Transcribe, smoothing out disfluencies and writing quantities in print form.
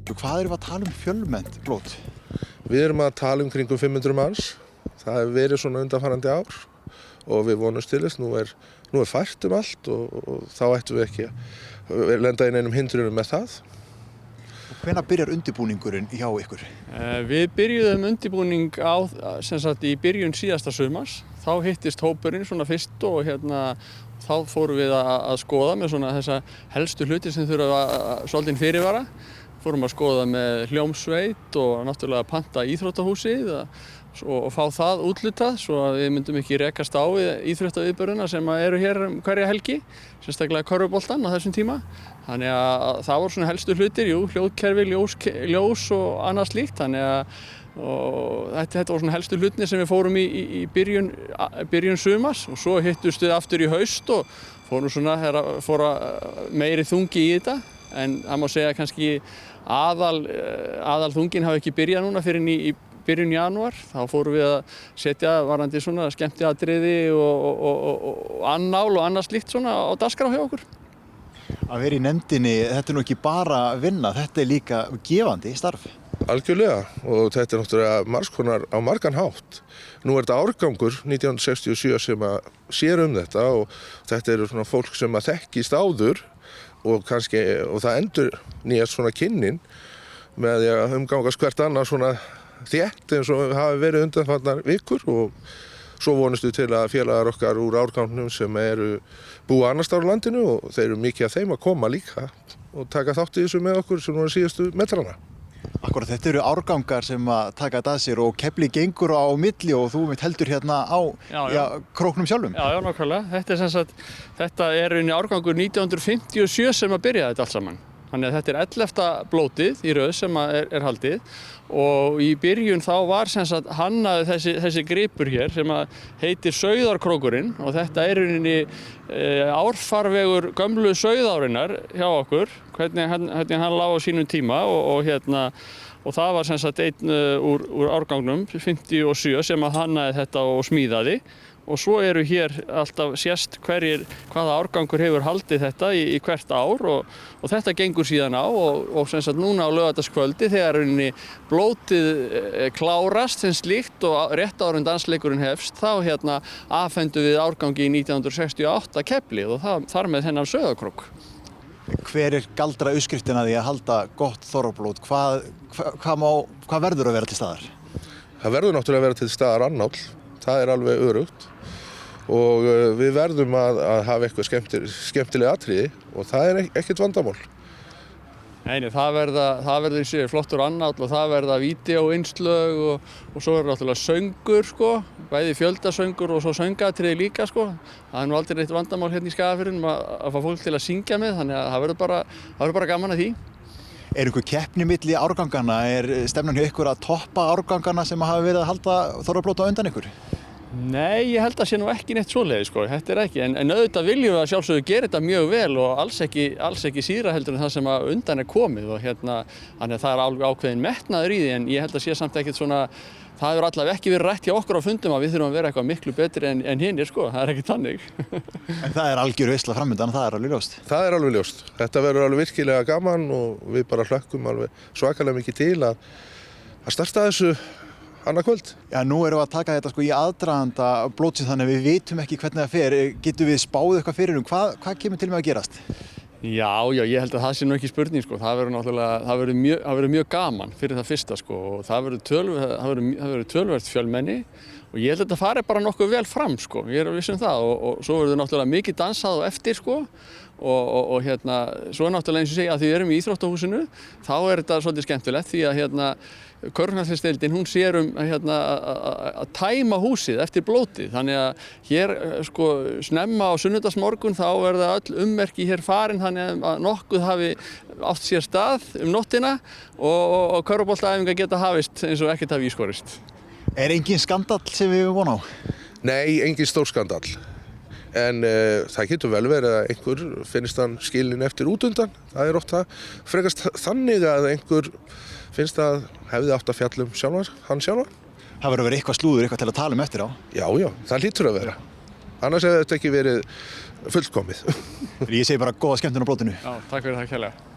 Hvað erum við að tala fjölmennt blót? Við erum að tala kringum 500 manns. Það hefur verið svona undanfarandi ár og við vonumst til þess. Nú er fært allt og þá ættum við ekki að lenda inn einum hindrunum með það. Og hvenær byrjar undirbúningurinn hjá ykkur? Við byrjuðum undirbúning í byrjun síðasta sumars. Þá hittist hópurinn svona fyrst og þá fórum við að skoða með svona þessa helstu hluti sem þurfa svolítinn fyrirvara. Fórum að skoða með hljómsveit og náttúrulega panta íþróttahúsið og fá það úthlutað svo að við myndum ekki rekast á íþróttaviðburðina sem eru hér hverja helgi, sérstaklega körfuboltann á þessum tíma. Þannig að það voru svona helstu hlutir, hljóðkerfi, ljós og annað slíkt. Þetta voru svona helstu hlutirnir sem við fórum í byrjun sumars og svo hittust við aftur í haust og fóru meiri þungi í þetta. En það má segja kannski aðal þungin hafi ekki byrjað núna fyrir í byrjun janúar. Þá fórum við að setja varðandi svona skemmtiatriði og annál og annað slíkt svona á dagskrá hjá okkur. Að vera í nefndinni, þetta nú ekki bara vinna, þetta líka gefandi starf. Algjörlega og þetta náttúrulega margs konar á margan hátt. Nú þetta árgangur 1967 sem sér þetta og þetta eru svona fólk sem þekkist áður og það endur nýjast svona kynnin með því að umgangast hvert annað svona þétt eins og hafi verið undanfarnar vikur og svo vonumst við til að félagar okkar úr árgangnum sem eru búa annars staðar á landinu og þeir eru mikið af þeim að koma líka og taka þátt í þessu með okkur sem voru síðustu metrana. Akkúrat, þetta eru árgangar sem taka þetta að sér og Keflavík gengur á milli og þú heldur hérna á króknum sjálfum. Já, nákvæmlega. Þetta er árgangur 1957 sem byrjaði þetta allt saman. Þannig að þetta er 11. blótið í röð sem er haldið og í byrjun þá var hannaði þessi gripur hér sem heitir Sauðárkrókurinn og þetta er árfarvegur gömlu Sauðárinnar hjá okkur, hvernig hann lá á sínum tíma og það var einn úr árgangnum 57 sem hannaði þetta og smíðaði. Og svo eru hér alltaf sést hvaða árgangur hefur haldið þetta í hvert ár og þetta gengur síðan á og núna á laugardagskvöldi þegar blótið klárast sem slíkt og rétt áður en dansleikurinn hefst þá afhendum við árgangi í 1968 Keflið og þar með þennan Sauðárkrók. Hver galdra uppskriftin að því að halda gott þorrablót? Hvað verður að vera til staðar? Það verður náttúrulega að vera til staðar annál, það er alveg öruggt. Og við verðum að hafa eitthvað skemmtileg atriði og það er ekkert vandamál. Nei, það verður flottur annál og það verða vídeóinnslög og svo er náttúrulega söngur bæði fjöldasöngur og svo söngatriði líka Það er nú aldrei neitt vandamál hérna í Skagafirðinum að fá fólk til að syngja með þannig að það verður bara gaman að því. Er einhver keppni milli árgangana? Er stefnan hjá ykkur að toppa árgangana sem hafa verið að halda þorrablót á undan ykkur? Nei, ég held að sé nú ekki neitt svoleiðis þetta er ekki, en auðvitað viljum við að sjálfsögðu gera þetta mjög vel og alls ekki síðra heldur en það sem undan er komið og þannig að það er alveg ákveðin metnaður í því en ég held að sé samt ekkert svona, það hefur allavega ekki verið rætt hjá okkur á fundum að við þurfum að vera eitthvað miklu betri en hinir það er ekki þannig. En það er algjör veisla framundan, það er alveg ljóst? Það er alveg ljóst, þetta verður alveg virkilega gaman og við bara hlökkum alveg svakalega mikið til að starta þessu annað kvöld. Já, nú erum við að taka þetta í aðdraganda blótsins þannig að við vitum ekki hvernig það fer. Getum við spáð eitthvað fyrir hvað kemur til með að gerast? Já, ég held að það sé nú ekki spurning það verður mjög gaman fyrir það fyrsta og það verður töluvert fjölmenni og ég held að þetta fari bara nokkuð vel fram ég er viss það og svo verður náttúrulega mikið dansað og eftir og svo náttúrulega eins og segja að því við erum í íþróttahúsinu þá er þetta svolítið skemmtilegt því að körfuknattleiksdeildin hún sér að tæma húsið eftir blótið þannig að hér snemma á sunnudagsmorgun þá verða öll ummerki hér farin þannig að nokkuð hafi átt sér stað nóttina og körfuboltaæfingar geta hafist eins og ekkert hafi ískorist. Er engin skandall sem við von á? Nei, engin stór skandall. En það getur vel verið að einhver finnst hann skilinn eftir út undan. Það er oft frekast þannig að einhver finnst að hefði átt að fjalla hann sjálfan. Það verður að vera eitthvað slúður, eitthvað til að tala eftir á? Já, það hlýtur að vera. Annars hefði þetta ekki verið fullkomið. Ég segi bara góða skemmtun á blótinu. Já, takk fyrir það kærlega.